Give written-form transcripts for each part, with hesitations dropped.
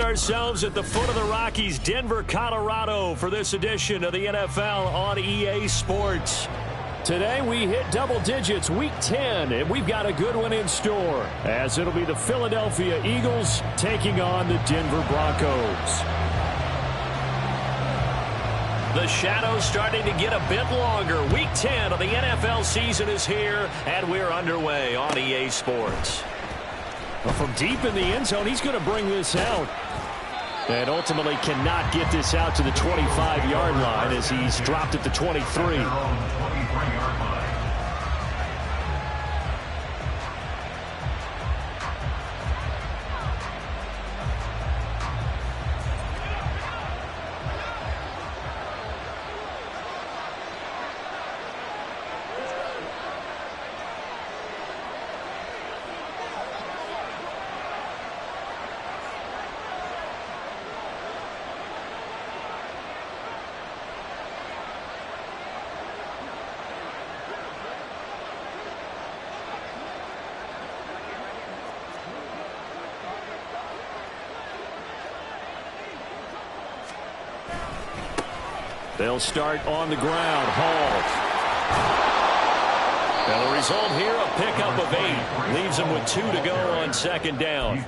ourselves at the foot of the Rockies, Denver, Colorado, for this edition of the NFL on EA Sports. Today we hit double digits, Week 10, and we've got a good one in store, as it'll be the Philadelphia Eagles taking on the Denver Broncos. The shadow's starting to get a bit longer. Week 10 of the NFL season is here, and we're underway on EA Sports. Well, from deep in the end zone, he's going to bring this out. And ultimately cannot get this out to the 25-yard line as he's dropped at the 23. They'll start on the ground. Hall. And the result here, a pickup of 8. Leaves them with 2 to go on second down.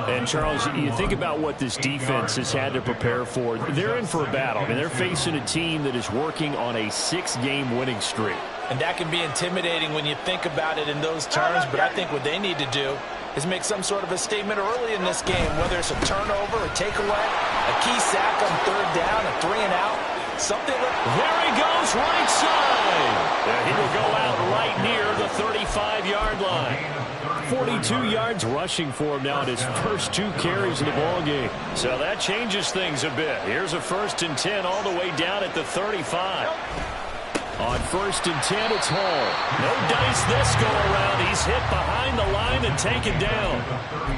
And, Charles, you think about what this defense has had to prepare for. They're in for a battle. I mean, they're facing a team that is working on a 6-game winning streak. And that can be intimidating when you think about it in those terms. But I think what they need to do is make some sort of a statement early in this game, whether it's a turnover, a takeaway, a key sack on third down, a 3-and-out. Something like... There he goes, right side. And he will go out right near the 35-yard line. 42 yards rushing for him now in his first 2 carries in the ballgame. So that changes things a bit. Here's a 1st and 10 all the way down at the 35. On 1st and 10, it's Hall. No dice this go-around. He's hit behind the line and taken down.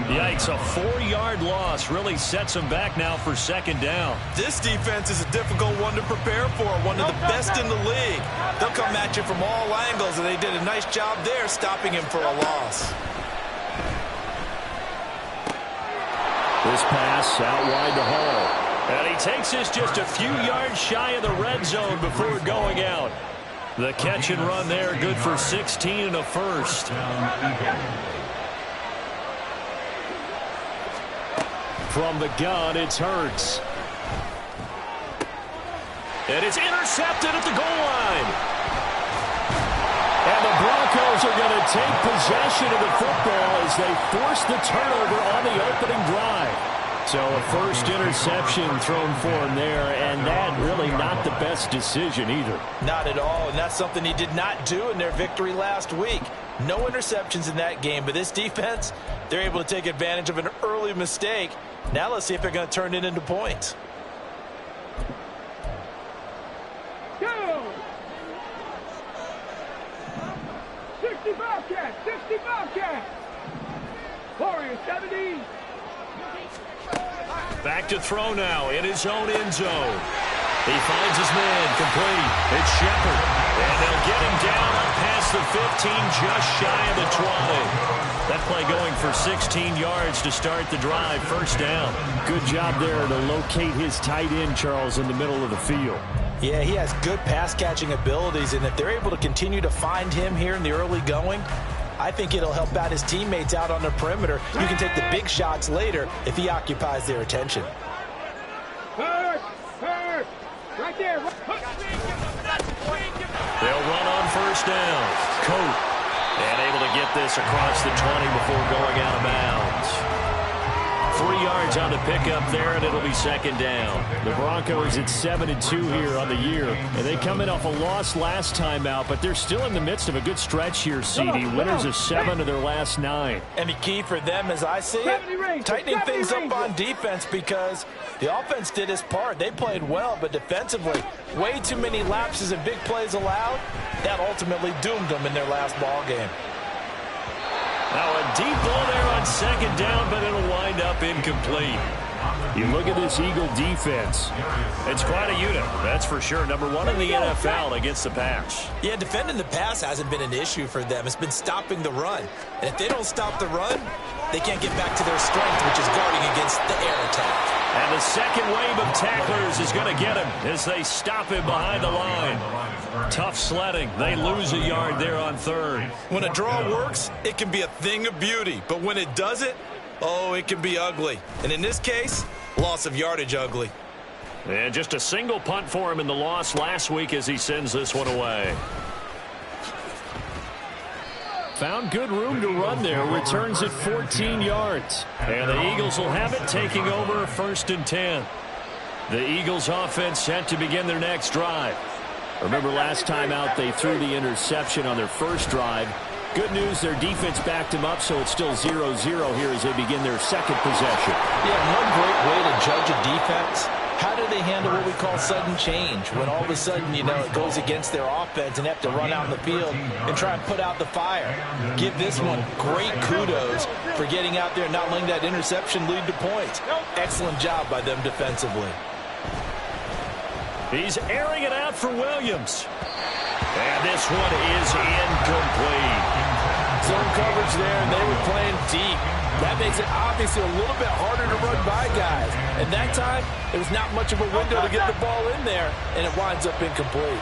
Yikes, a 4-yard loss really sets him back now for second down. This defense is a difficult one to prepare for, one of the best in the league. They'll come at you from all angles, and they did a nice job there stopping him for a loss. This pass out wide to Hall. And he takes this just a few yards shy of the red zone before going out. The catch and run there, good for 16 and a first. From the gun, it's Hurts. And it's intercepted at the goal line. And the Broncos are going to take possession of the football as they force the turnover on the opening drive. So a first interception thrown for him there, and that really not the best decision either. Not at all, and that's something he did not do in their victory last week. No interceptions in that game, but this defense, they're able to take advantage of an early mistake. Now let's see if they're going to turn it into points. Go! 60 Bobcats! 60 Bobcats! Warriors 70! Back to throw now in his own end zone. He finds his man complete. It's Shepard. And they'll get him down up past the 15, just shy of the 20. That play going for 16 yards to start the drive. First down. Good job there to locate his tight end, Charles, in the middle of the field. Yeah, he has good pass-catching abilities, and if they're able to continue to find him here in the early going, I think it'll help out his teammates out on the perimeter. You can take the big shots later if he occupies their attention. Hurt! Right there! They'll run on first down. Coat. And able to get this across the 20 before going out of bounds. 3 yards on the pickup there, and it'll be second down. The Broncos at 7-2 here on the year, and they come in off a loss last time out, but they're still in the midst of a good stretch here, CD. Winners of 7 of their last 9. And the key for them, as I see it, tightening things up on defense, because the offense did its part. They played well, but defensively, way too many lapses and big plays allowed. That ultimately doomed them in their last ball game. Now a deep ball there on second down, but it'll wind up incomplete. You look at this Eagle defense. It's quite a unit, that's for sure. Number 1 in the NFL against the pass. Yeah, defending the pass hasn't been an issue for them. It's been stopping the run. And if they don't stop the run, they can't get back to their strength, which is guarding against the air attack. a second wave of tacklers is going to get him as they stop him behind the line. Tough sledding. They lose a yard there on third. When a draw works, it can be a thing of beauty. But when it doesn't, oh, it can be ugly. And in this case, loss of yardage ugly. And just a single punt for him in the loss last week as he sends this one away. Found good room to run there. Returns at 14 yards. And the Eagles will have it, taking over 1st and 10. The Eagles offense set to begin their next drive. Remember last time out they threw the interception on their first drive. Good news, their defense backed them up, so it's still 0-0 here as they begin their second possession. Yeah, one great way to judge a defense. How do they handle what we call sudden change? When all of a sudden, you know, it goes against their offense and they have to run out in the field and try and put out the fire. Give this one great kudos for getting out there and not letting that interception lead to points. Excellent job by them defensively. He's airing it out for Williams. And this one is incomplete. Zone coverage there, and they were playing deep. That makes it obviously a little bit harder to run by guys. And that time, there was not much of a window to get the ball in there, and it winds up incomplete.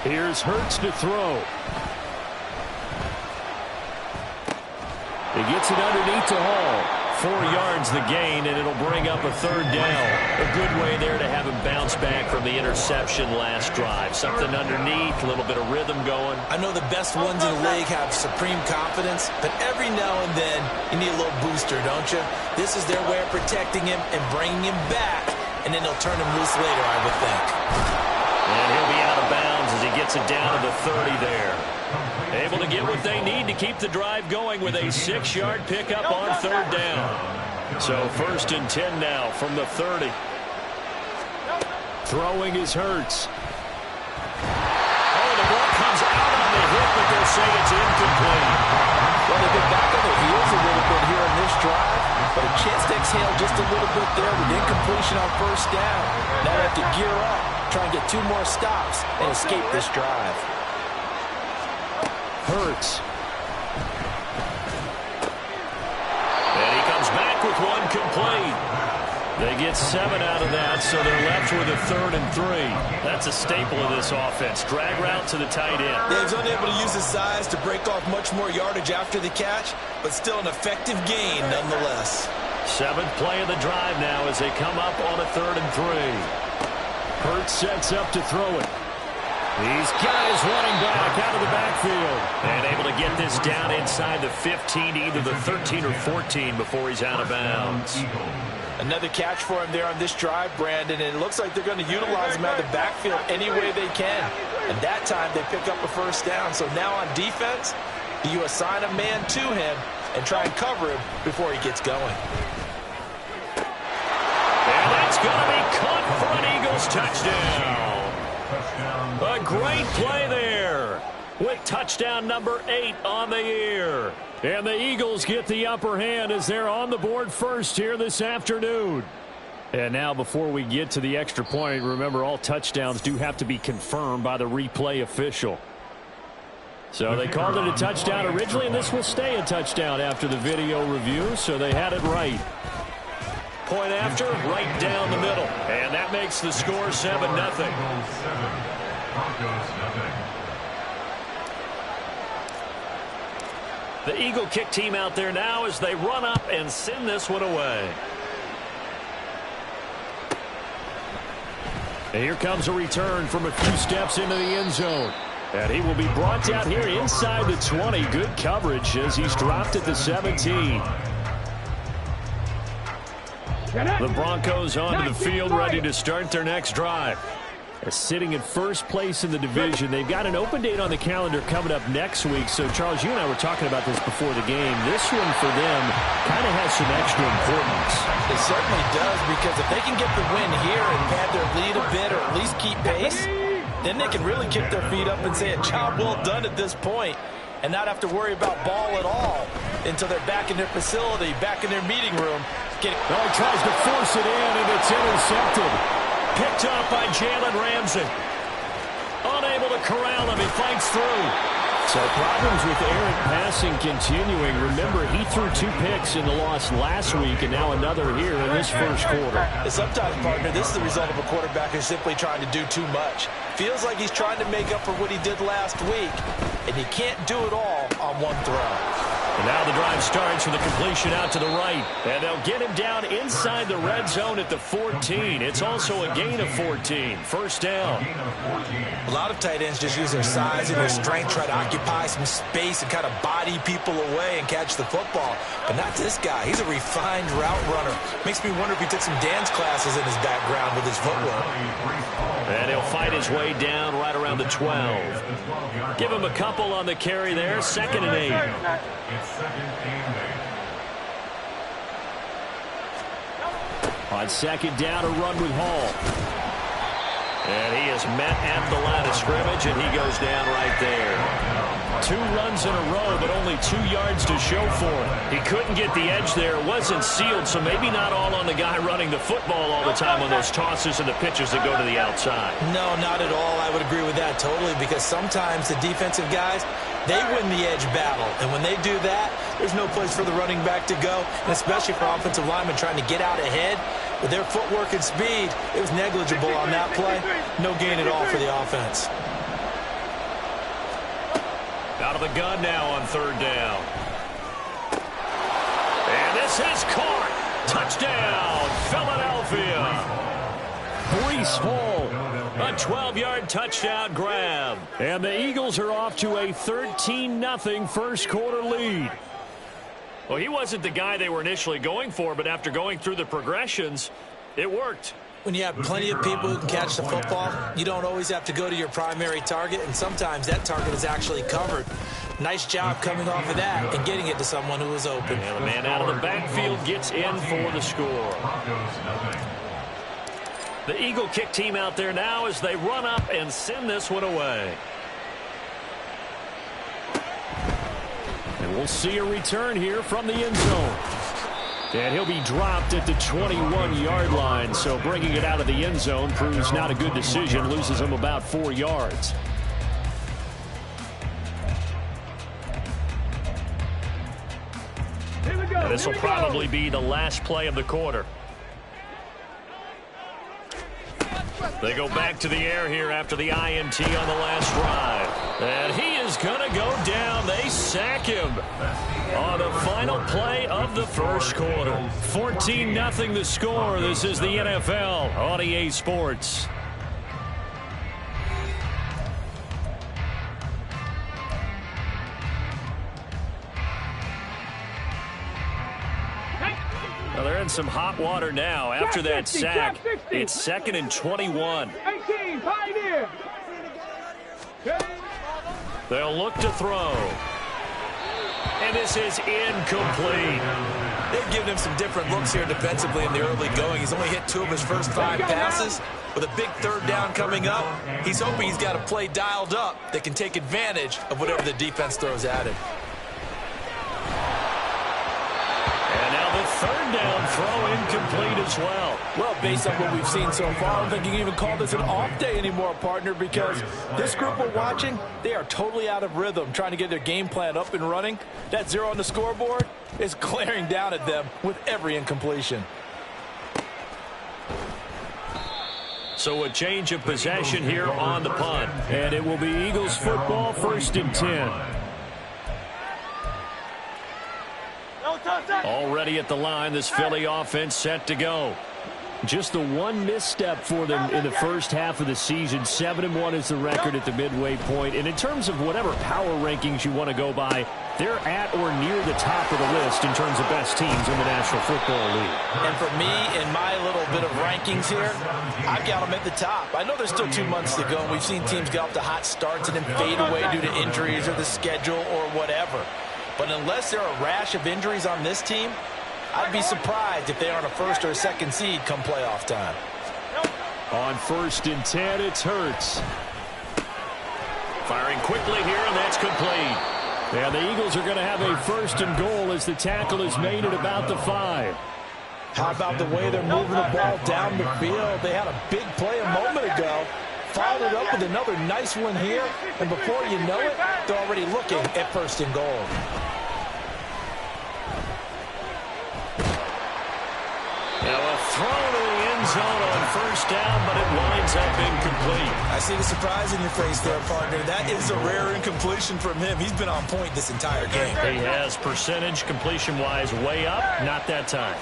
Here's Hurts to throw. He gets it underneath to Hall. 4 yards the gain, and it'll bring up a 3rd down. A good way there to have him bounce back from the interception last drive. Something underneath, a little bit of rhythm going. I know the best ones in the league have supreme confidence, but every now and then you need a little booster, don't you? This is their way of protecting him and bringing him back, and then they'll turn him loose later, I would think. And he'll be out of bounds as he gets it down to the 30 there. Able to get what they need to keep the drive going with a 6-yard pickup on 3rd down. So 1st and 10 now from the 30. Throwing is Hurts. Oh, the ball comes out on the hip, but they'll say it's incomplete. Well, they've been back on their heels a little bit here on this drive, but a chance to exhale just a little bit there with incompletion on 1st down. Now they have to gear up, try and get 2 more stops, and escape this drive. Hurts. And he comes back with one complete. They get 7 out of that, so they're left with a 3rd and 3. That's a staple of this offense. Drag route to the tight end. Yeah, he's unable to use his size to break off much more yardage after the catch, but still an effective gain nonetheless. 7th play of the drive now as they come up on a 3rd and 3. Hurts sets up to throw it. These guys running back out of the backfield. And able to get this down inside the 15, either the 13 or 14 before he's out of bounds. Another catch for him there on this drive, Brandon, and it looks like they're going to utilize him out of the backfield any way they can. And that time they pick up a 1st down. So now on defense, you assign a man to him and try and cover him before he gets going. And that's going to be caught for an Eagles touchdown. A great play there with touchdown number 8 on the year. And the Eagles get the upper hand as they're on the board first here this afternoon. And now before we get to the extra point, remember all touchdowns do have to be confirmed by the replay official. So they called it a touchdown originally, and this will stay a touchdown after the video review, so they had it right. Point after, right down the middle. And that makes the score 7-0. The Eagle kick team out there now as they run up and send this one away. And here comes a return from a few steps into the end zone. And he will be brought down here inside the 20. Good coverage as he's dropped at the 17. The Broncos onto the field ready to start their next drive. They're sitting in first place in the division. They've got an open date on the calendar coming up next week. So, Charles, you and I were talking about this before the game. This one for them kind of has some extra importance. It certainly does, because if they can get the win here and pad their lead a bit or at least keep pace, then they can really kick their feet up and say a job well done at this point and not have to worry about ball at all until they're back in their facility, back in their meeting room. He tries to force it in, and it's intercepted. Picked up by Jalen Ramsey. Unable to corral him. He fights through. So problems with errant passing continuing. Remember, he threw 2 picks in the loss last week, and now another here in this first quarter. And sometimes, partner, this is the result of a quarterback who's simply trying to do too much. Feels like he's trying to make up for what he did last week, and he can't do it all on one throw. And now the drive starts with a completion out to the right. And they'll get him down inside the red zone at the 14. It's also a gain of 14. First down. A lot of tight ends just use their size and their strength, try to occupy some space and kind of body people away and catch the football. But not this guy. He's a refined route runner. Makes me wonder if he took some dance classes in his background with his footwork. And he'll fight his way down right around the 12. Give him a couple on the carry there. 2nd and 8. On 2nd down, a run with Hall. And he is met at the line of scrimmage, and he goes down right there. 2 runs in a row, but only 2 yards to show for it. He couldn't get the edge there. It wasn't sealed, so maybe not all on the guy running the football all the time on those tosses and the pitches that go to the outside. No, not at all. I would agree with that totally, because sometimes the defensive guys, they win the edge battle. And when they do that, there's no place for the running back to go, and especially for offensive linemen trying to get out ahead. With their footwork and speed, it was negligible on that play. No gain at all for the offense. Out of the gun now on 3rd down. And this is caught. Touchdown, Philadelphia. Breece Hall, a 12-yard touchdown grab. And the Eagles are off to a 13-0 first quarter lead. Well, he wasn't the guy they were initially going for, but after going through the progressions, it worked. When you have plenty of people who can catch the football, you don't always have to go to your primary target, and sometimes that target is actually covered. Nice job coming off of that and getting it to someone who was open. And the man out of the backfield gets in for the score. The Eagle kick team out there now as they run up and send this one away. And we'll see a return here from the end zone. And he'll be dropped at the 21-yard line, so bringing it out of the end zone proves not a good decision, loses him about 4 yards. And this will probably be the last play of the quarter. They go back to the air here after the INT on the last drive. And he is going to go down. They sack him on the final play of the first quarter. 14-0 the score. This is the NFL on EA Sports. Well, they're in some hot water now. After that sack, it's 2nd and 21. 18, Pioneer. They'll look to throw. And this is incomplete. They've given him some different looks here defensively in the early going. He's only hit 2 of his first 5 passes. With a big 3rd down coming up, he's hoping he's got a play dialed up that can take advantage of whatever the defense throws at him. And now the 3rd down throw incomplete as well. Well, based on what we've seen so far, I don't think you can even call this an off day anymore, partner, because this group we're watching, they are totally out of rhythm, trying to get their game plan up and running. That 0 on the scoreboard is glaring down at them with every incompletion. So a change of possession here on the punt. And it will be Eagles football, 1st and 10. Already at the line, this Philly offense set to go. Just the one misstep for them in the first half of the season. 7-1 is the record at the midway point. And in terms of whatever power rankings you want to go by, they're at or near the top of the list in terms of best teams in the National Football League. And for me, in my little bit of rankings here, I've got them at the top. I know there's still 2 months to go, and we've seen teams get off to hot starts and then fade away due to injuries or the schedule or whatever. But unless there are a rash of injuries on this team, I'd be surprised if they aren't a 1st or a 2nd seed come playoff time. On 1st and 10, it's Hurts. Firing quickly here, and that's complete. And the Eagles are going to have a 1st and goal as the tackle is made at about the 5. How about the way they're moving the ball down the field? They had a big play a moment ago. followed it up with another nice one here, and before you know it, they're already looking at 1st and goal. Now a throw to the end zone on 1st down, but it winds up incomplete. I see the surprise in your face there, partner. That is a rare incompletion from him. He's been on point this entire game. He has percentage completion-wise way up, not that time.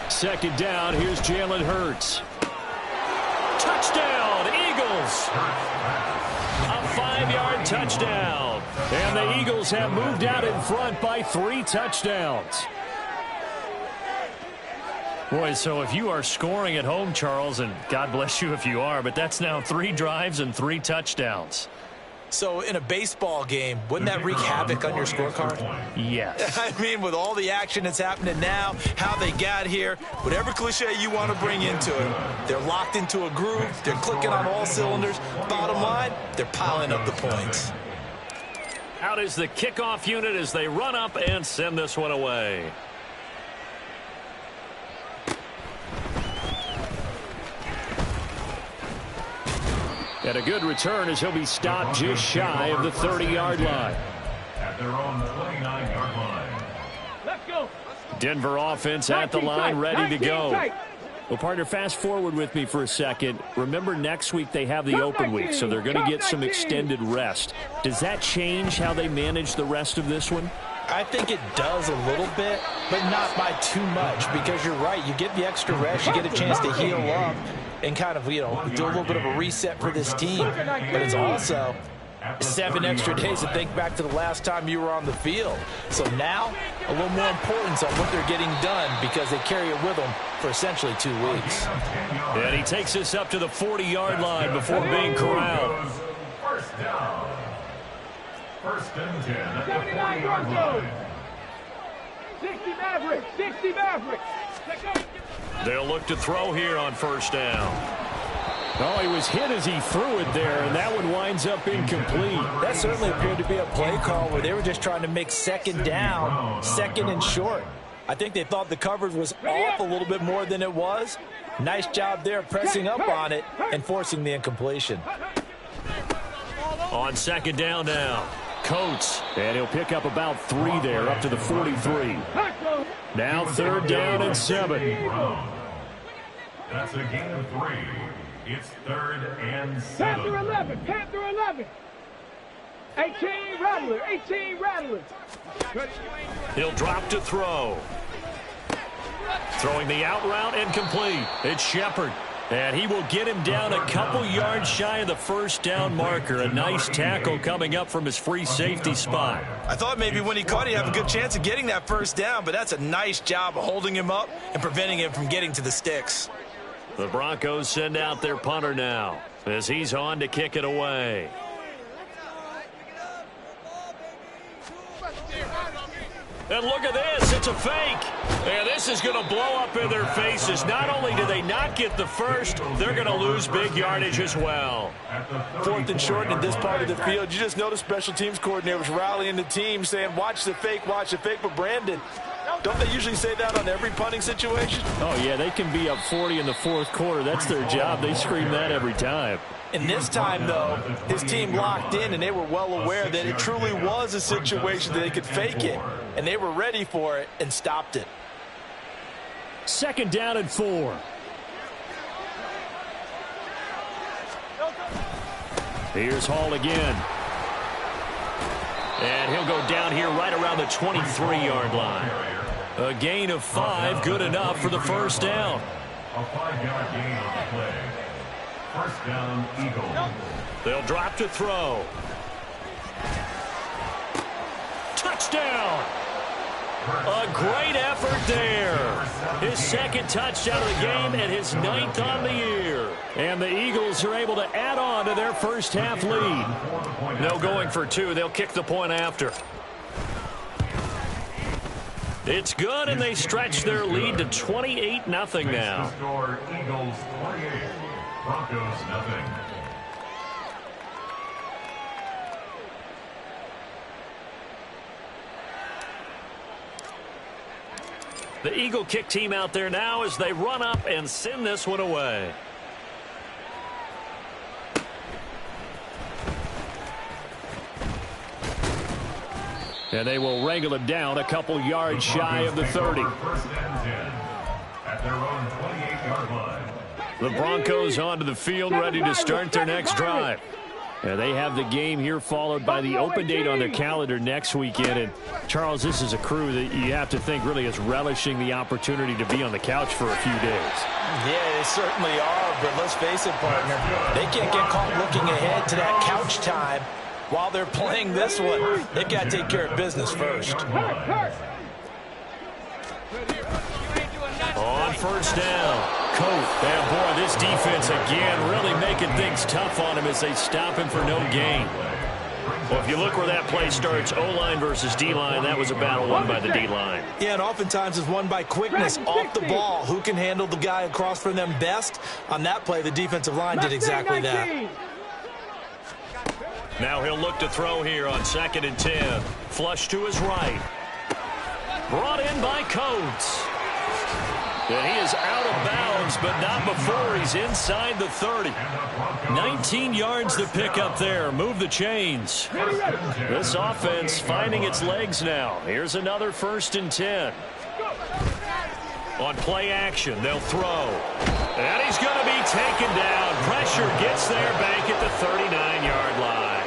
2nd down, here's Jalen Hurts. Touchdown, Eagles! A 5-yard touchdown. And the Eagles have moved out in front by 3 touchdowns. Boy, so if you are scoring at home, Charles, and God bless you if you are, but that's now 3 drives and 3 touchdowns. So in a baseball game, wouldn't that wreak havoc on your scorecard? Yes. I mean, with all the action that's happening now, how they got here, whatever cliche you want to bring into it, they're locked into a groove, they're clicking on all cylinders. Bottom line, they're piling up the points. Out is the kickoff unit as they run up and send this one away. And a good return as he'll be stopped just shy of the 30-yard line. At their own 29-yard line. Let's go. Denver offense at the line, ready to go. Well, partner, fast forward with me for a second. Remember, next week they have the open week, so they're going to get some extended rest. Does that change how they manage the rest of this one? I think it does a little bit, but not by too much, because you're right. You get the extra rest, you get a chance to heal up and kind of, do a little bit of a reset for this team. But it's also 7 extra days to think back to the last time you were on the field. So now, a little more importance on what they're getting done because they carry it with them for essentially 2 weeks. And he takes this up to the 40-yard line before being corralled. First down. 1st and 10 at the 79 40-yard line. 60 Mavericks. 60 Mavericks. Let's go. They'll look to throw here on 1st down. Oh, he was hit as he threw it there, and that one winds up incomplete. That certainly appeared to be a play call where they were just trying to make 2nd down, 2nd and short. I think they thought the coverage was off a little bit more than it was. Nice job there pressing up on it and forcing the incompletion. On 2nd down now, Coates, and he'll pick up about 3 there, up to the 43. Now 3rd down and 7. That's a gain of 3. It's 3rd and 7. Panther 11. Panther 11. 18 Rattler. 18 Rattler. He'll drop to throw. Throwing the out route and complete. It's Shepard. And he will get him down a couple yards shy of the 1st down marker. A nice tackle coming up from his free safety spot. I thought maybe when he caught, he'd have a good chance of getting that 1st down, but that's a nice job of holding him up and preventing him from getting to the sticks. The Broncos send out their punter now as he's on to kick it away. And look at this. It's a fake. And this is going to blow up in their faces. Not only do they not get the 1st, they're going to lose big yardage as well. 4th and short in this part of the field. You just notice special teams coordinators rallying the team saying, watch the fake, but Brandon, don't they usually say that on every punting situation? Oh, yeah, they can be up 40 in the 4th quarter. That's their job. They scream that every time. And this time, though, his team locked in, and they were well aware that it truly was a situation that they could fake it. And they were ready for it and stopped it. 2nd down and 4. Here's Hall again. And he'll go down here right around the 23-yard line. A gain of 5, good enough for the 1st down. A 5-yard gain on the play. 1st down, Eagles. They'll drop to throw. Touchdown! A great effort there. His 2nd touchdown of the game and his 9th on the year. And the Eagles are able to add on to their 1st half lead. No going for 2. They'll kick the point after. It's good, and they stretch their lead to 28-0 now. Score Eagles 28, Broncos nothing. The Eagle kick team out there now as they run up and send this one away. And they will wrangle him down a couple yards shy of the 30. First and 10 at their own 28-yard line. The Broncos onto the field, ready to start their next drive. And they have the game here followed by the open date on their calendar next weekend. And, Charles, this is a crew that you have to think really is relishing the opportunity to be on the couch for a few days. Yeah, they certainly are, but let's face it, partner. They can't get caught looking ahead to that couch time while they're playing this one. They've got to take care of business first. On first down. Coat. And boy, this defense again really making things tough on him as they stop him for no gain. Well, if you look where that play starts, O-line versus D-line, that was a battle won by the D-line. Yeah, and oftentimes it's won by quickness off the ball. Who can handle the guy across from them best? On that play, the defensive line did exactly that. Now he'll look to throw here on 2nd and 10. Flush to his right. Brought in by Coates. And he is out of bounds, but not before he's inside the 30. 19 yards to pick up there. Move the chains. This offense finding its legs now. Here's another 1st and 10. On play action, they'll throw. And he's going to be taken down. Pressure gets there back at the 39-yard line.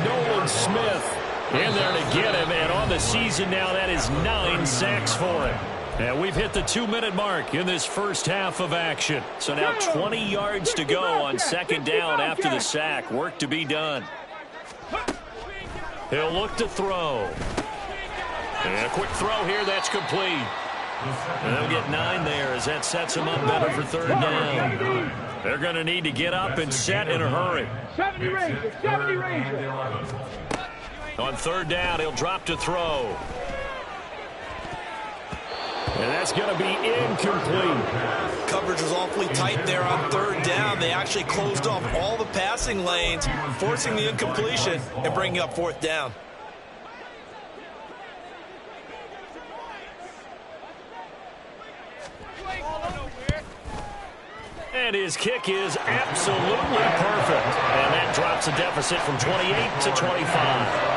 Nolan Smith in there to get him. And on the season now, that is 9 sacks for him. And we've hit the 2-minute mark in this first half of action. So now 20 yards to go on 2nd down after the sack. Work to be done. He'll look to throw. And a quick throw here. That's complete. And they'll get 9 there as that sets him up better for 3rd down. They're going to need to get up and set in a hurry. 70 Rangers. On 3rd down, he'll drop to throw. And that's going to be incomplete. Coverage was awfully tight there on 3rd down. They actually closed off all the passing lanes, forcing the incompletion and bringing up 4th down. And his kick is absolutely perfect. And that drops the deficit from 28 to 25.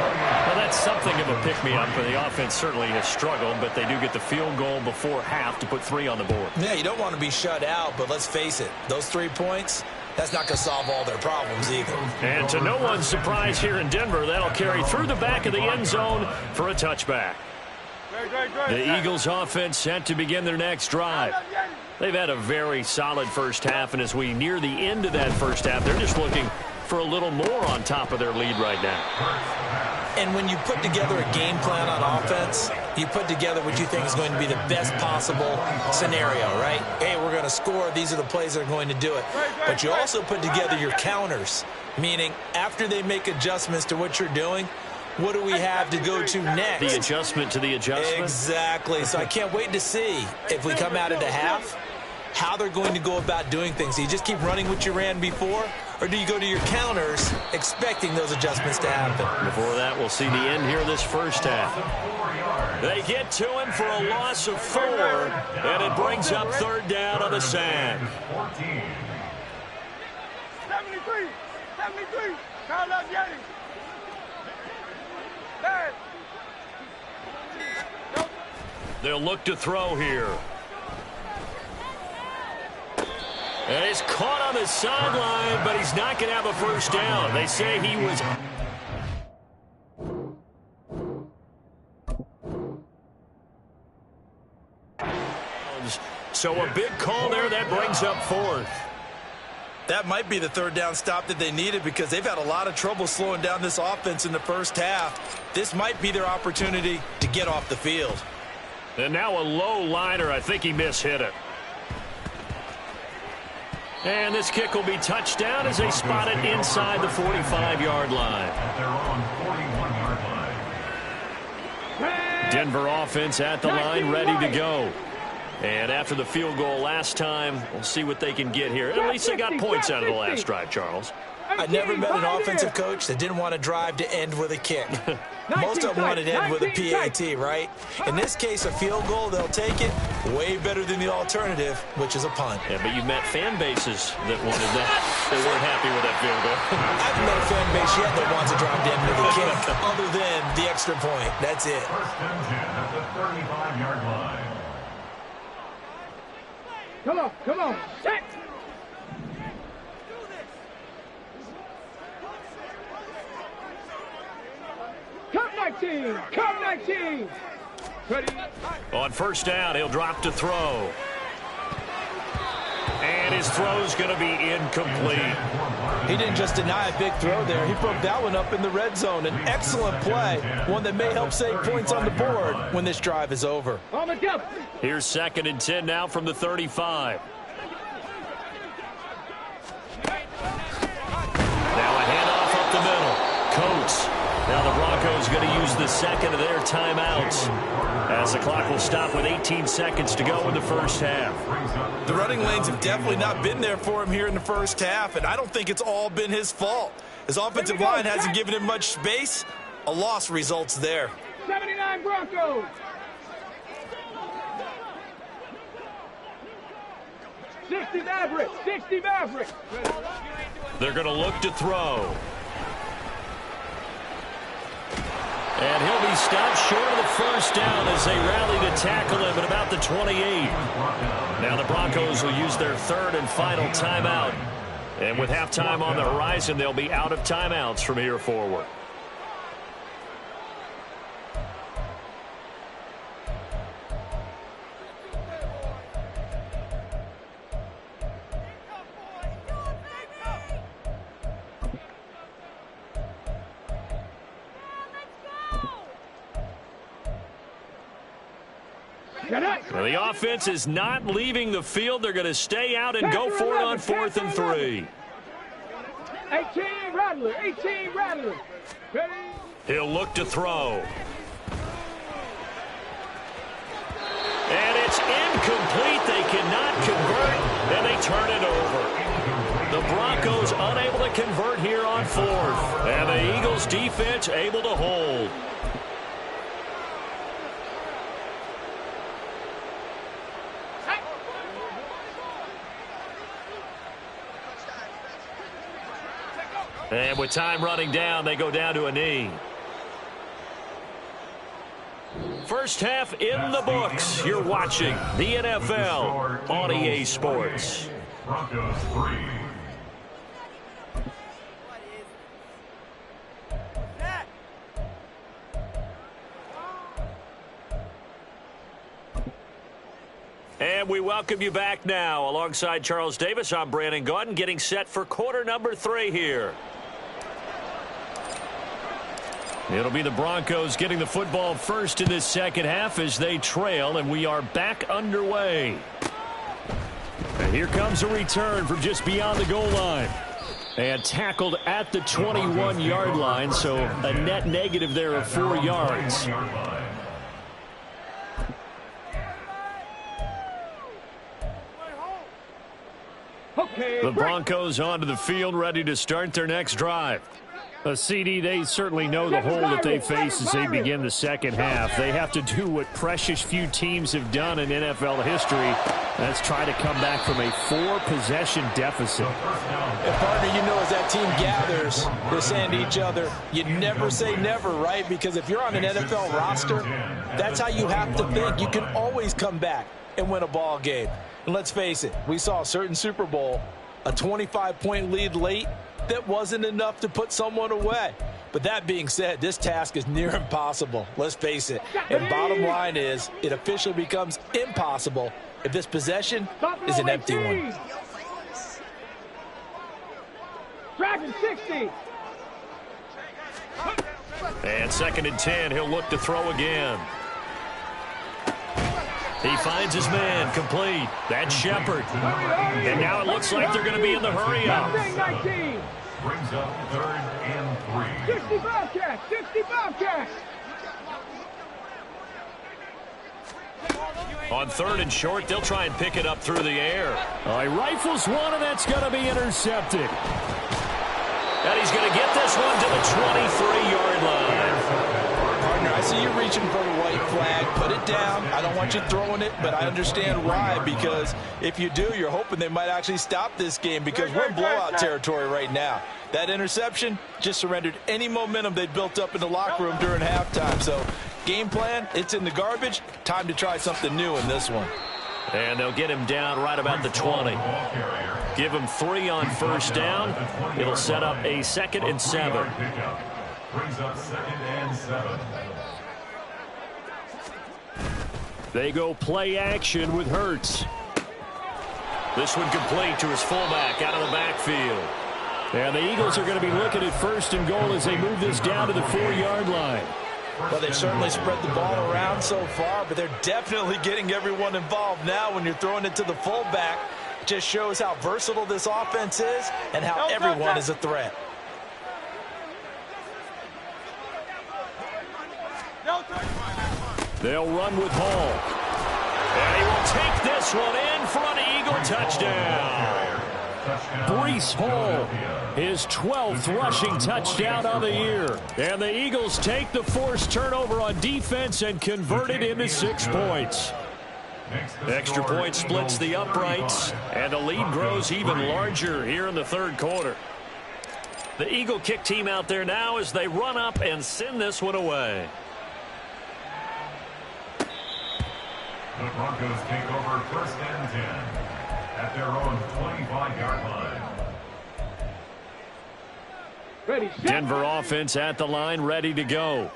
Well, that's something of a pick-me-up, and the offense certainly has struggled, but they do get the field goal before half to put 3 on the board. Yeah, you don't want to be shut out, but let's face it, those 3 points, that's not going to solve all their problems either. And to no one's surprise here in Denver, that'll carry through the back of the end zone for a touchback. The Eagles offense set to begin their next drive. They've had a very solid first half, and as we near the end of that first half, they're just looking for a little more on top of their lead right now. And when you put together a game plan on offense, you put together what you think is going to be the best possible scenario, right? Hey, we're going to score. These are the plays that are going to do it. But you also put together your counters, meaning after they make adjustments to what you're doing, what do we have to go to next? The adjustment to the adjustment? Exactly. So I can't wait to see if we come out at a half, how they're going to go about doing things. Do you just keep running what you ran before, or do you go to your counters expecting those adjustments to happen? Before that, we'll see the end here this first half. They get to him for a loss of 4, and it brings up 3rd down on the sack. 73. Carl Yeti. They'll look to throw here. And he's caught on the sideline, but he's not going to have a first down. They say he was... So a big call there. That brings up 4th. That might be the 3rd down stop that they needed because they've had a lot of trouble slowing down this offense in the first half. This might be their opportunity to get off the field. And now a low liner. I think he mishit it. And this kick will be touched down as they spot it inside the 45-yard line. At their own 41-yard line. Denver offense at the line, ready to go. And after the field goal last time, we'll see what they can get here. At least they got points out of the last drive, Charles. I never met an offensive coach that didn't want to drive to end with a kick. Most of them want it in with a PAT, right? In this case, a field goal, they'll take it. Way better than the alternative, which is a punt. Yeah, but you met fan bases that wanted that. They weren't happy with that field goal. I haven't met a fan base yet that wants to drop down to the kick other than the extra point. That's it. First and 10 at the 35-yard line. Come on. Set. Come 19. Ready. On first down, he'll drop to throw. And his throw's going to be incomplete. He didn't just deny a big throw there. He broke that one up in the red zone. An excellent play, one that may help save points on the board when this drive is over. On the jump. Here's 2nd and 10 now from the 35. Now a handoff up the middle. Coates. Now the Broncos going to use the second of their timeouts as the clock will stop with 18 seconds to go in the first half. The running lanes have definitely not been there for him here in the first half, and I don't think it's all been his fault. His offensive line hasn't given him much space. A loss results there. 79 Broncos. '60 Mavericks. They're going to look to throw. And he'll be stopped short of the first down as they rally to tackle him at about the 28. Now the Broncos will use their 3rd and final timeout. And with halftime on the horizon, they'll be out of timeouts from here forward. Well, the offense is not leaving the field. They're going to stay out and go for it on 4th and 3. 18 Rattler. Ready. He'll look to throw. And it's incomplete. They cannot convert, and they turn it over. The Broncos unable to convert here on 4th. And the Eagles defense able to hold. And with time running down, they go down to a knee. First half in the books. You're watching the NFL on EA Sports. Broncos 3. And we welcome you back now. Alongside Charles Davis, I'm Brandon Gaudin, getting set for quarter number 3 here. It'll be the Broncos getting the football first in this second half as they trail, and we are back underway. And here comes a return from just beyond the goal line. And tackled at the 21-yard line, so a net negative there of 4 yards. The Broncos onto the field, ready to start their next drive. CD, they certainly know the hole that they face as they begin the second half. They have to do what precious few teams have done in NFL history. That's try to come back from a 4-possession deficit. And partner, you know, as that team gathers, they're saying to each other, you never say never, right? Because if you're on an NFL roster, that's how you have to think. You can always come back and win a ball game. And let's face it, we saw a certain Super Bowl, a 25-point lead late, that wasn't enough to put someone away. But that being said, this task is near impossible. Let's face it. And bottom line is, it officially becomes impossible if this possession is an empty one. Dragon 60. And 2nd and 10, he'll look to throw again. He finds his man, complete. That's Shepard. And now it looks like they're going to be in the hurry-up. Brings up 3rd and 3. 60 Bobcats. On 3rd and short, they'll try and pick it up through the air. He rifles one, and that's going to be intercepted. And he's going to get this one to the 23-yard line. see you reaching for the white flag. Put it down. I don't want you throwing it, but I understand why, because if you do, you're hoping they might actually stop this game, because we're in blowout territory right now. That interception just surrendered any momentum they'd built up in the locker room during halftime. So game plan, it's in the garbage. Time to try something new in this one. And they'll get him down right about the 20. Give him 3 on first down. It'll set up a 2nd and 7. Brings up 2nd and 7. They go play action with Hurts. This one complete to his fullback out of the backfield. And the Eagles are going to be looking at 1st and goal as they move this down to the 4-yard line. Well, they've certainly spread the ball around so far, but they're definitely getting everyone involved now when you're throwing it to the fullback. Just shows how versatile this offense is and how everyone is a threat. They'll run with Hall. And he will take this one in for an Eagle touchdown. Breece Hall, his 12th rushing touchdown on the year. And the Eagles take the forced turnover on defense and convert it into 6 points. Extra point splits the uprights, and the lead grows even larger here in the 3rd quarter. The Eagle kick team out there now as they run up and send this one away. The Broncos take over 1st and 10 at their own 25-yard line. Denver offense at the line, ready to go.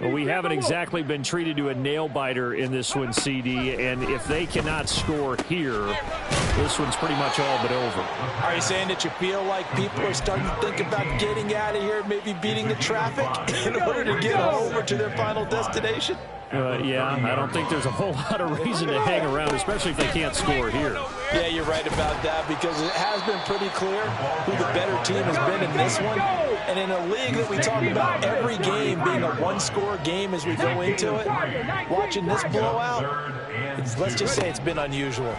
Well, we haven't exactly been treated to a nail-biter in this one, CD, and if they cannot score here, this one's pretty much all but over. Are you saying that you feel like people are starting to think about getting out of here, maybe beating the traffic in order to get over to their final destination? Yeah, I don't think there's a whole lot of reason to hang around, especially if they can't score here. Yeah, you're right about that, because it has been pretty clear who the better team has been in this one. And in a league that we talk about every game being a one-score game as we go into it, watching this blowout, let's just say it's been unusual.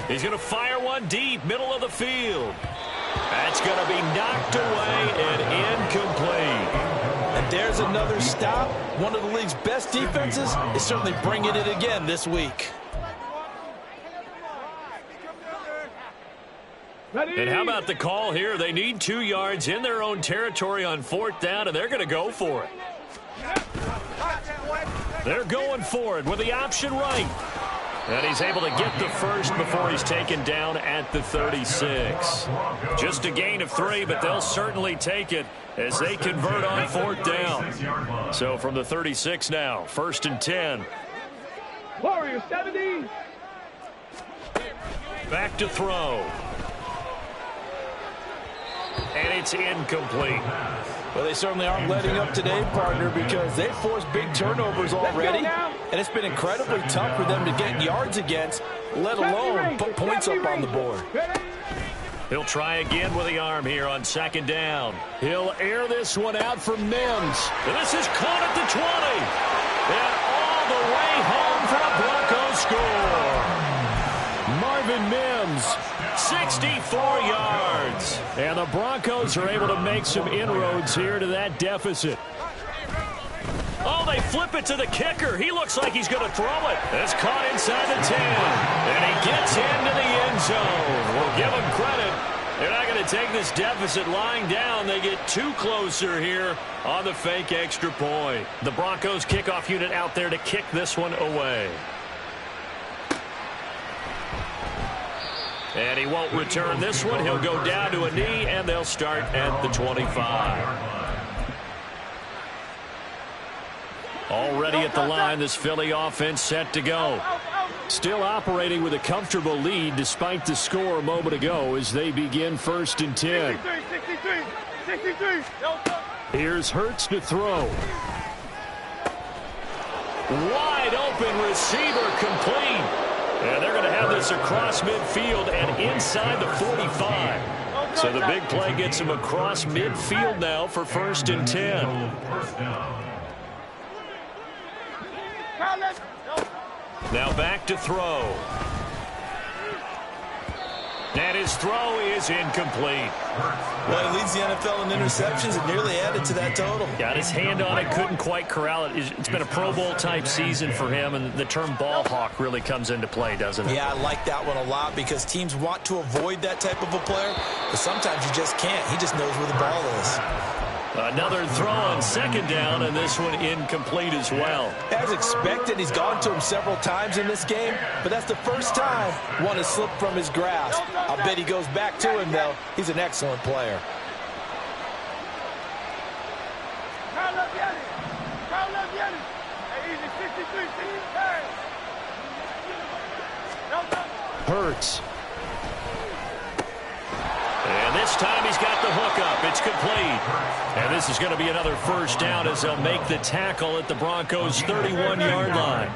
He's going to fire one deep, middle of the field. That's going to be knocked away and incomplete. And there's another stop. One of the league's best defenses is certainly bringing it again this week. And how about the call here? They need 2 yards in their own territory on 4th down, and they're going to go for it. They're going for it with the option right. And he's able to get the first before he's taken down at the 36. Just a gain of 3, but they'll certainly take it as they convert on 4th down. So from the 36 now, 1st and 10. Warriors 70. Back to throw. And it's incomplete. Well, they certainly aren't letting up today, partner, because they've forced big turnovers already. And it's been incredibly tough for them to get yards against, let alone put points up on the board. He'll try again with the arm here on 2nd down. He'll air this one out for Mims. And this is caught at the 20. And all the way home for a Broncos score. Marvin Mims, 64 yards. And the Broncos are able to make some inroads here to that deficit. Oh, they flip it to the kicker. He looks like he's going to throw it. It's caught inside the 10. And he gets into the end zone. We'll give him credit. They're not going to take this deficit lying down. They get 2 closer here on the fake extra point. The Broncos kickoff unit out there to kick this one away. And he won't return this one. He'll go down to a knee, and they'll start at the 25. Already at the line, this Philly offense set to go. Still operating with a comfortable lead despite the score a moment ago as they begin 1st and 10. 63. Here's Hurts to throw. Wide open receiver complete. And they're going to have this across midfield and inside the 45. So the big play gets him across midfield now for 1st and 10. Now back to throw. And his throw is incomplete. Well, he leads the NFL in interceptions and nearly added to that total. Got his hand on it, couldn't quite corral it. It's been a Pro Bowl-type season for him, and the term ball hawk really comes into play, doesn't it? Yeah, I like that one a lot because teams want to avoid that type of a player, but sometimes you just can't. He just knows where the ball is. Another throw on second down, and this one incomplete as well. As expected, he's gone to him several times in this game, but that's the first time one has slipped from his grasp. I'll bet he goes back to him, though. He's an excellent player. Hurts. And this time he's got the hook up. It's complete. And this is going to be another first down as they'll make the tackle at the Broncos' 31-yard line.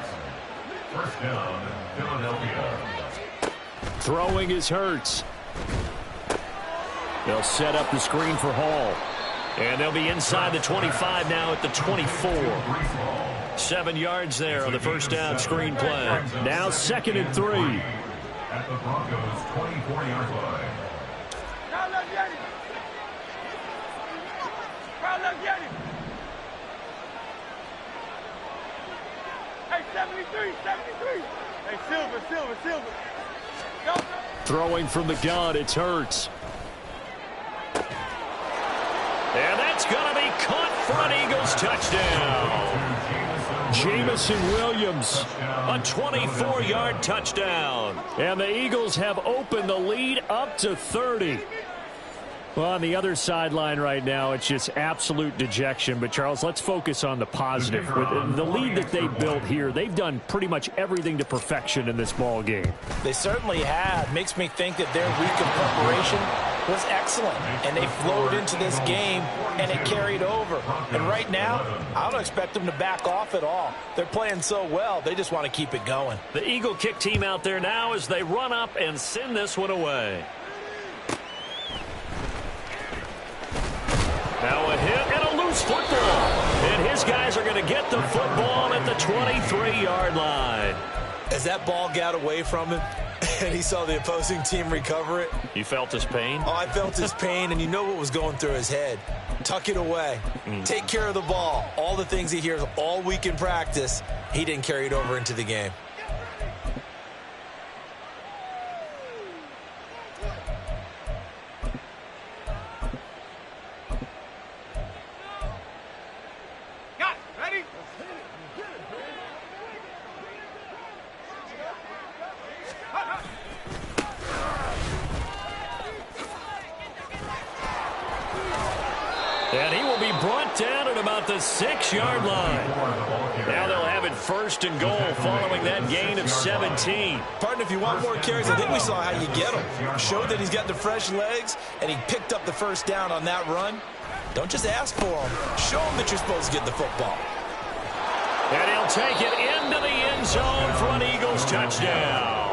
First down, Philadelphia. Throwing is Hurts. They'll set up the screen for Hall. And they'll be inside the 25 now at the 24. 7 yards there on the first down screen play. Now 2nd and 3. At the Broncos' 24-yard line. Hey, 73. Hey, Silver. Go. Throwing from the gun, it's Hurts. And that's going to be caught for an Eagles touchdown. Jamison Williams, a 24-yard touchdown. And the Eagles have opened the lead up to 30. Well, on the other sideline right now, it's just absolute dejection. But, Charles, let's focus on the positive. With the lead that they built here, they've done pretty much everything to perfection in this ball game. They certainly have. Makes me think that their week of preparation was excellent. And they flowed into this game, and it carried over. And right now, I don't expect them to back off at all. They're playing so well, they just want to keep it going. The Eagle kick team out there now as they run up and send this one away. Now a hit and a loose football. And his guys are going to get the football at the 23-yard line. As that ball got away from him and he saw the opposing team recover it. You felt his pain? Oh, I felt his pain, and you know what was going through his head. Tuck it away. Take care of the ball. All the things he hears all week in practice, he didn't carry it over into the game. And he will be brought down at about the 6-yard line. Now they'll have it 1st and goal following that gain of 17. Partner, if you want more carries, I think we saw how you get them. Showed that he's got the fresh legs, and he picked up the first down on that run. Don't just ask for them. Show them that you're supposed to get the football. And he'll take it into the end zone for an Eagles touchdown.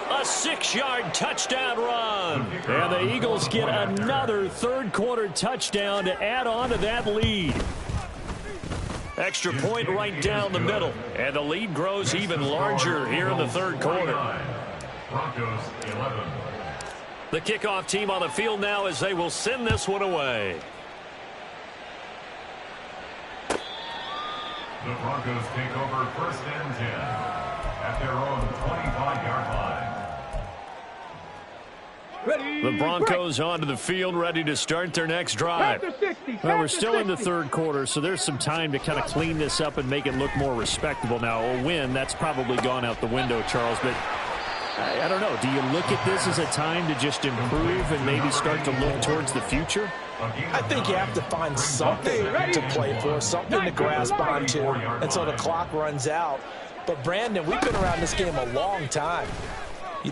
A 6-yard touchdown run. And the Eagles get another third-quarter touchdown to add on to that lead. Extra point right down the middle. And the lead grows even larger here in the third quarter. Broncos 11. The kickoff team on the field now as they will send this one away. The Broncos take over 1st and 10 at their own 25-yard line. The Broncos onto the field, ready to start their next drive. Well, we're still in the third quarter, so there's some time to kind of clean this up and make it look more respectable. Now, a win, that's probably gone out the window, Charles, but I don't know. Do you look at this as a time to just improve and maybe start to look towards the future? I think you have to find something to play for, something to grasp onto until the clock runs out. But, Brandon, we've been around this game a long time.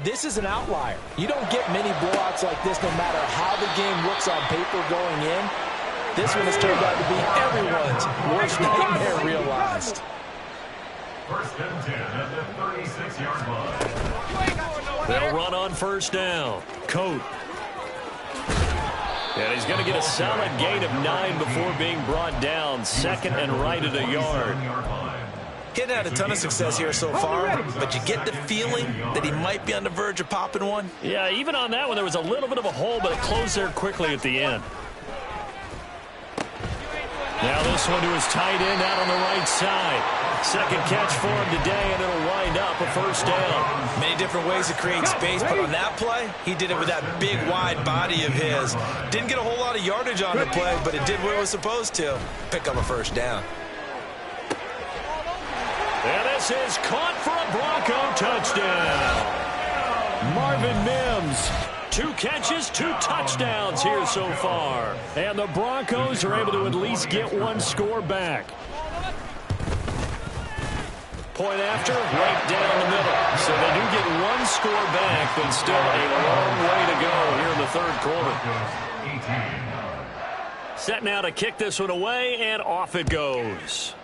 This is an outlier. You don't get many blowouts like this no matter how the game looks on paper going in. This one has turned out to be everyone's worst nightmare realized. 1st and 10 at the 36-yard line. They'll run on first down. Coat. And he's going to get a solid gain of 9 before being brought down. 2nd and right at a yard. He hadn't had a ton of success here so far, but you get the feeling that he might be on the verge of popping one. Yeah, even on that one, there was a little bit of a hole, but it closed there quickly at the end. Now this one to his tight end out on the right side. Second catch for him today, and it'll wind up a first down. Many different ways to create space, but on that play, he did it with that big, wide body of his. Didn't get a whole lot of yardage on the play, but it did what it was supposed to. Pick up a first down. And this is caught for a Bronco touchdown. Marvin Mims. 2 catches, 2 touchdowns here so far. And the Broncos are able to at least get one score back. Point after, right down the middle. So they do get one score back, but still a long way to go here in the third quarter. Set now to kick this one away, and off it goes.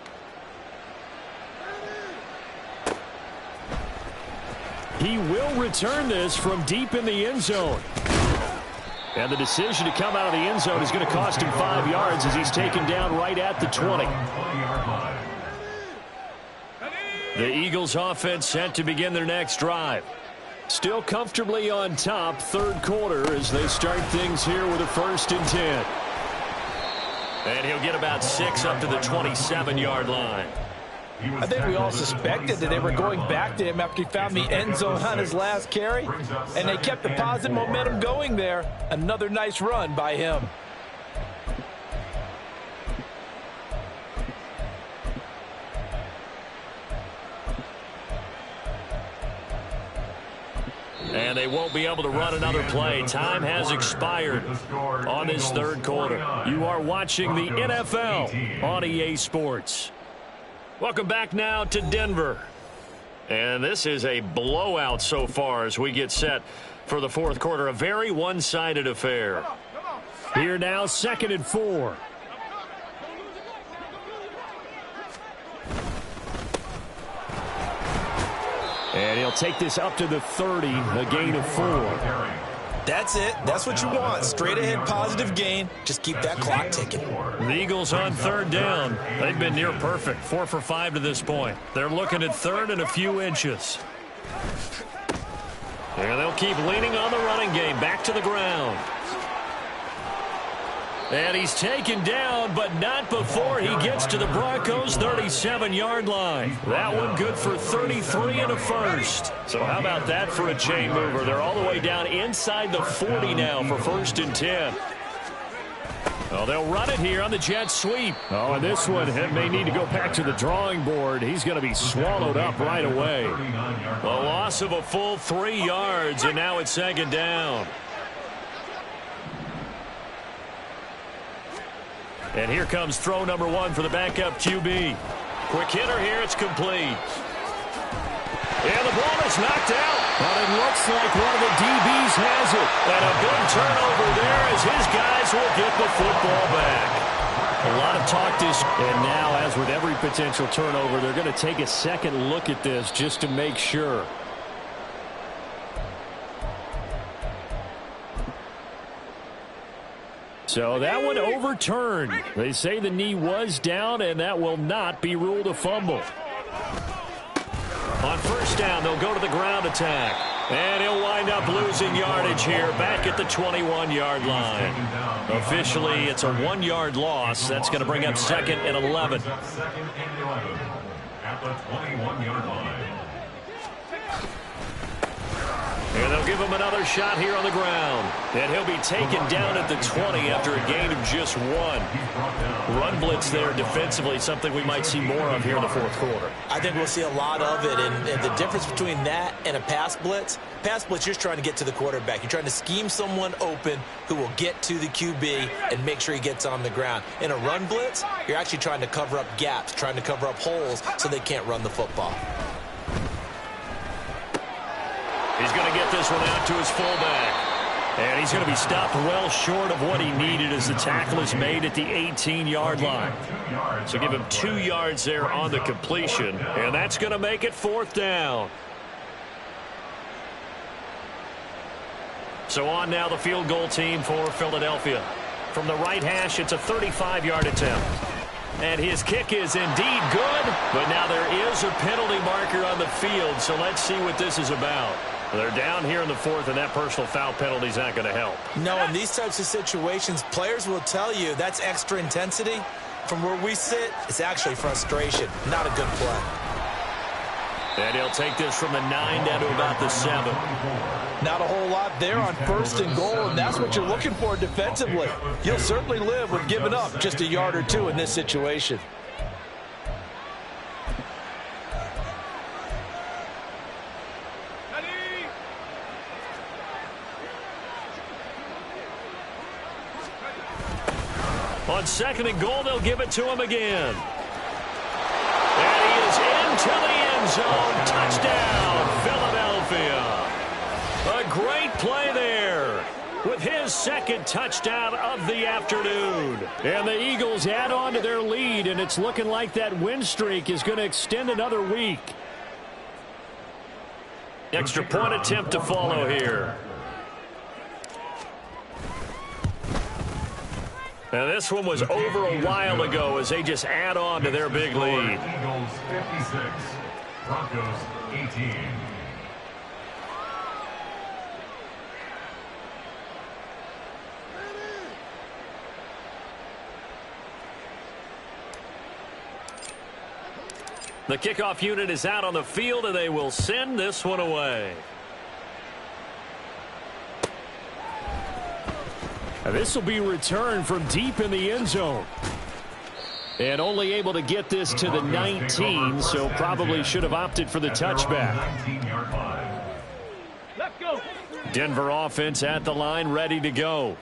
He will return this from deep in the end zone. And the decision to come out of the end zone is going to cost him 5 yards as he's taken down right at the 20. The Eagles offense set to begin their next drive. Still comfortably on top, third quarter, as they start things here with a 1st and 10. And he'll get about 6 up to the 27-yard line. I think we all suspected that they were going back to him after he found the end zone on his last carry, and they kept the positive momentum going there. Another nice run by him. And they won't be able to run another play. Time has expired on this third quarter. You are watching the NFL on EA Sports. Welcome back now to Denver. And this is a blowout so far as we get set for the fourth quarter. A very one-sided affair. Here now, 2nd and 4. And he'll take this up to the 30, a gain of 4. That's it. That's what you want. Straight ahead positive gain. Just keep that clock ticking. The Eagles on 3rd down. They've been near perfect. 4 for 5 to this point. They're looking at 3rd and a few inches. And they'll keep leaning on the running game. Back to the ground. And he's taken down, but not before he gets to the Broncos' 37-yard line. That one good for 33 and a first. So how about that for a chain mover? They're all the way down inside the 40 now for 1st and 10. Well, they'll run it here on the jet sweep. Oh, and this one may need to go back to the drawing board. He's going to be swallowed up right away. A loss of a full 3 yards, and now it's 2nd down. And here comes throw number 1 for the backup QB. Quick hitter here. It's complete. And the ball is knocked out. But it looks like one of the DBs has it. And a big turnover there as his guys will get the football back. A lot of talk this. And now, as with every potential turnover, they're going to take a second look at this just to make sure. So that one overturned. They say the knee was down, and that will not be ruled a fumble. On 1st down, they'll go to the ground attack. And he'll wind up losing yardage here back at the 21-yard line. Officially, it's a 1-yard loss. That's going to bring up 2nd and 11. 2nd and 11 at the 21-yard line. And they'll give him another shot here on the ground. And he'll be taken down at the 20 after a gain of just 1. Run blitz there defensively, something we might see more of here in the fourth quarter. I think we'll see a lot of it. And the difference between that and a pass blitz, you're just trying to get to the quarterback. You're trying to scheme someone open who will get to the QB and make sure he gets on the ground. In a run blitz, you're actually trying to cover up gaps, trying to cover up holes so they can't run the football. He's going to get this one out to his fullback. And he's going to be stopped well short of what he needed as the tackle is made at the 18-yard line. So give him 2 yards there on the completion. And that's going to make it 4th down. So on now the field goal team for Philadelphia. From the right hash, it's a 35-yard attempt. And his kick is indeed good, but now there There's a penalty marker on the field, so let's see what this is about. They're down here in the fourth, and that personal foul penalty is not going to help. No, in these types of situations, players will tell you that's extra intensity. From where we sit, it's actually frustration, not a good play. And he'll take this from the 9 down to about the 7. Not a whole lot there on 1st and goal, and that's what you're looking for defensively. You'll certainly live with giving up just a yard or two in this situation. On 2nd and goal, they'll give it to him again. And he is into the end zone. Touchdown, Philadelphia. A great play there with his 2nd touchdown of the afternoon. And the Eagles add on to their lead, and it's looking like that win streak is going to extend another week. Extra point attempt to follow here. Now, this one was over a while ago as they just add on to their big lead. Eagles 56, Broncos 18. The kickoff unit is out on the field, and they will send this one away. This will be returned from deep in the end zone. And only able to get this to the 19, so probably should have opted for the touchback. Let's go. Denver offense at the line, ready to go.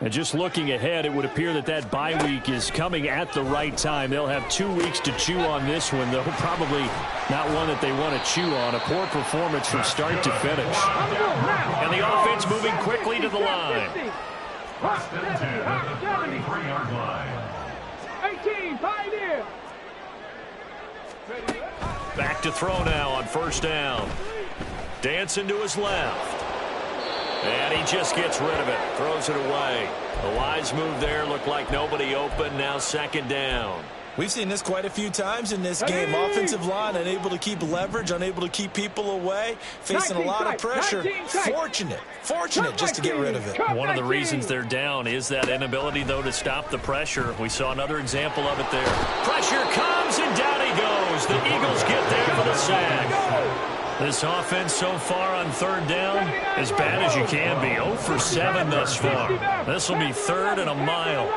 And just looking ahead, it would appear that that bye week is coming at the right time. They'll have 2 weeks to chew on this one, though probably not one that they want to chew on. A poor performance from start to finish. And the offense moving quickly to the line. First and 10 at the 33-yard line. 18, Pioneer. Back to throw now on 1st down. Dancing to his left. And he just gets rid of it. Throws it away. The wise move there. Looked like nobody open. Now 2nd down. We've seen this quite a few times in this game. Offensive line unable to keep leverage, unable to keep people away, facing a lot of pressure. Fortunate just to get rid of it. One of the reasons they're down is that inability, though, to stop the pressure. We saw another example of it there. Pressure comes, and down he goes. The Eagles get there for the sack. This offense so far on 3rd down, as bad as you can be. 0 for 7 thus far. This will be 3rd and a mile.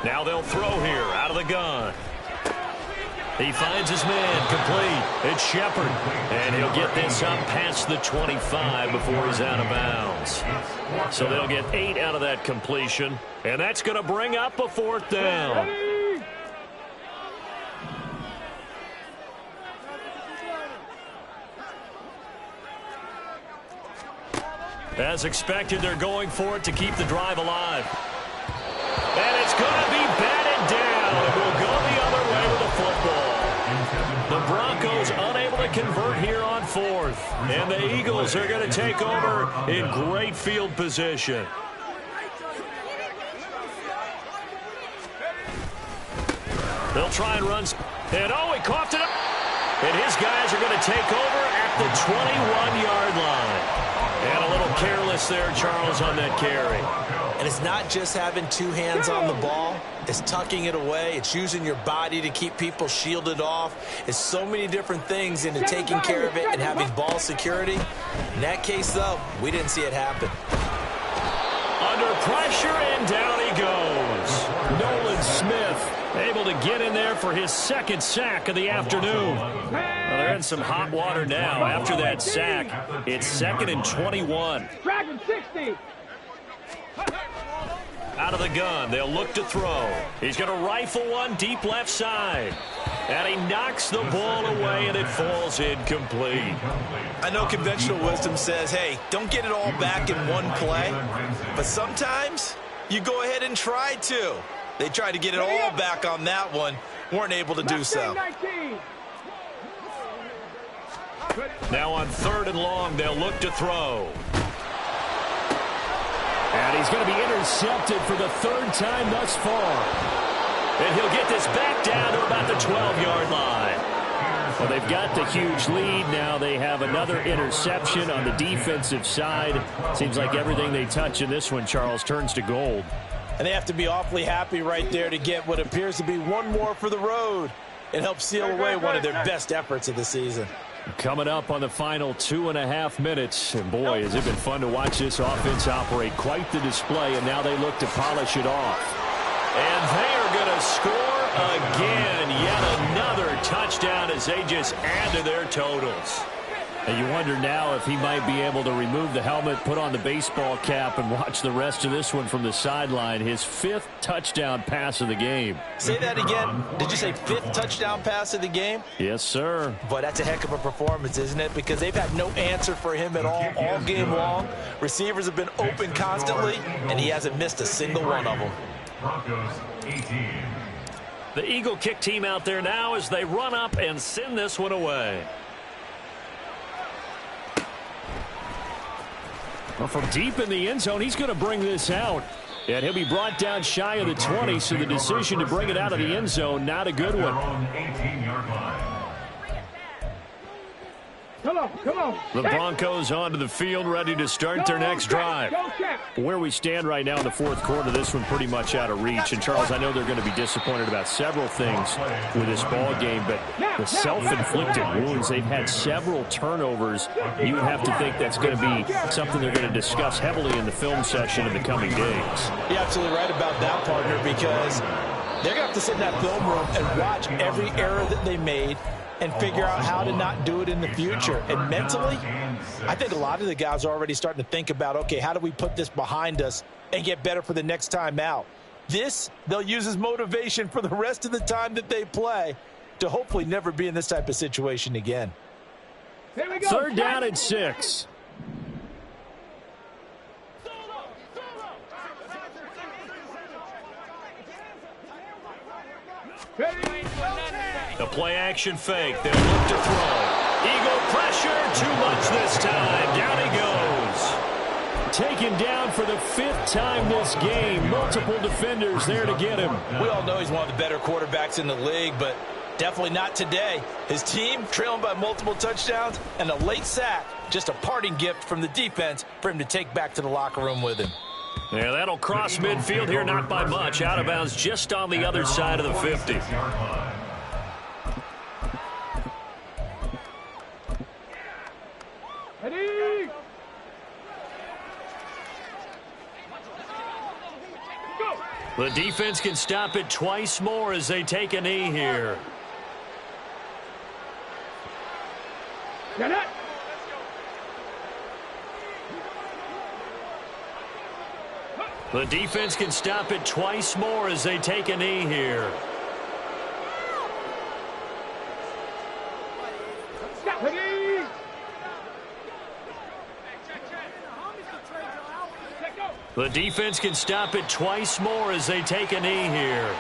Now they'll throw here out of the gun. He finds his man complete. It's Shepard. And he'll get this up past the 25 before he's out of bounds. So they'll get 8 out of that completion. And that's going to bring up a 4th down. As expected, they're going for it to keep the drive alive. And it's going to be batted down. It will go the other way with the football. The Broncos unable to convert here on 4th. And the Eagles are going to take over in great field position. They'll try and run. And oh, he coughed it up. And his guys are going to take over at the 21-yard line. And a little careless there, Charles, on that carry. And it's not just having 2 hands on the ball. It's tucking it away. It's using your body to keep people shielded off. It's so many different things into taking care of it and having ball security. In that case, though, we didn't see it happen. Under pressure, and down he goes. Nolan Smith able to get in there for his 2nd sack of the afternoon. Well, they're in some hot water now after that sack. It's 2nd and 21. Dragon 60. Out of the gun, they'll look to throw. He's going to rifle one deep left side. And he knocks the ball away, and it falls incomplete. I know conventional wisdom says, hey, don't get it all back in one play. But sometimes you go ahead and try to. They tried to get it all back on that one. Weren't able to do so. Now on 3rd and long, they'll look to throw. And he's going to be intercepted for the 3rd time thus far. And he'll get this back down to about the 12-yard line. Well, they've got the huge lead. Now they have another interception on the defensive side. Seems like everything they touch in this one, Charles, turns to gold. And they have to be awfully happy right there to get what appears to be one more for the road. It helps seal away one of their best efforts of the season. Coming up on the final 2.5 minutes. And boy, has it been fun to watch this offense operate. Quite the display, and now they look to polish it off. And they are going to score again. Yet another touchdown as they just add to their totals. And you wonder now if he might be able to remove the helmet, put on the baseball cap, and watch the rest of this one from the sideline. His 5th touchdown pass of the game. Say that again. Did you say 5th touchdown pass of the game? Yes, sir. But that's a heck of a performance, isn't it? Because they've had no answer for him at all game long. Receivers have been open constantly, and he hasn't missed a single one of them. Broncos 18. The Eagle kick team out there now as they run up and send this one away. Well, from deep in the end zone, he's going to bring this out. And he'll be brought down shy of the 20, so the decision to bring it out of the end zone, not a good one. 18-yard line. Come on. The Broncos onto the field, ready to start their next drive. Where we stand right now in the 4th quarter, this one pretty much out of reach. And, Charles, I know they're going to be disappointed about several things with this ball game, but the self-inflicted wounds, they've had several turnovers. You would have to think that's going to be something they're going to discuss heavily in the film session in the coming days. You're absolutely right about that, partner, because they're going to have to sit in that film room and watch every error that they made and figure out how to not do it in the future. And mentally, I think a lot of the guys are already starting to think about, okay, how do we put this behind us and get better for the next time out? This, they'll use as motivation for the rest of the time that they play to hopefully never be in this type of situation again. Here we go. 3rd down and 6. The play action fake. They'll look to throw. Eagle pressure. Too much this time. Down he goes. Taken down for the 5th time this game. Multiple defenders there to get him. We all know he's one of the better quarterbacks in the league, but definitely not today. His team trailing by multiple touchdowns and a late sack. Just a parting gift from the defense for him to take back to the locker room with him. Yeah, that'll cross midfield here, not by much. Out of bounds just on the other side of the 50. Ready? Go. The defense can stop it twice more as they take a knee here. Get it. The defense can stop it twice more as they take a knee here. Ready? The defense can stop it twice more as they take a knee here.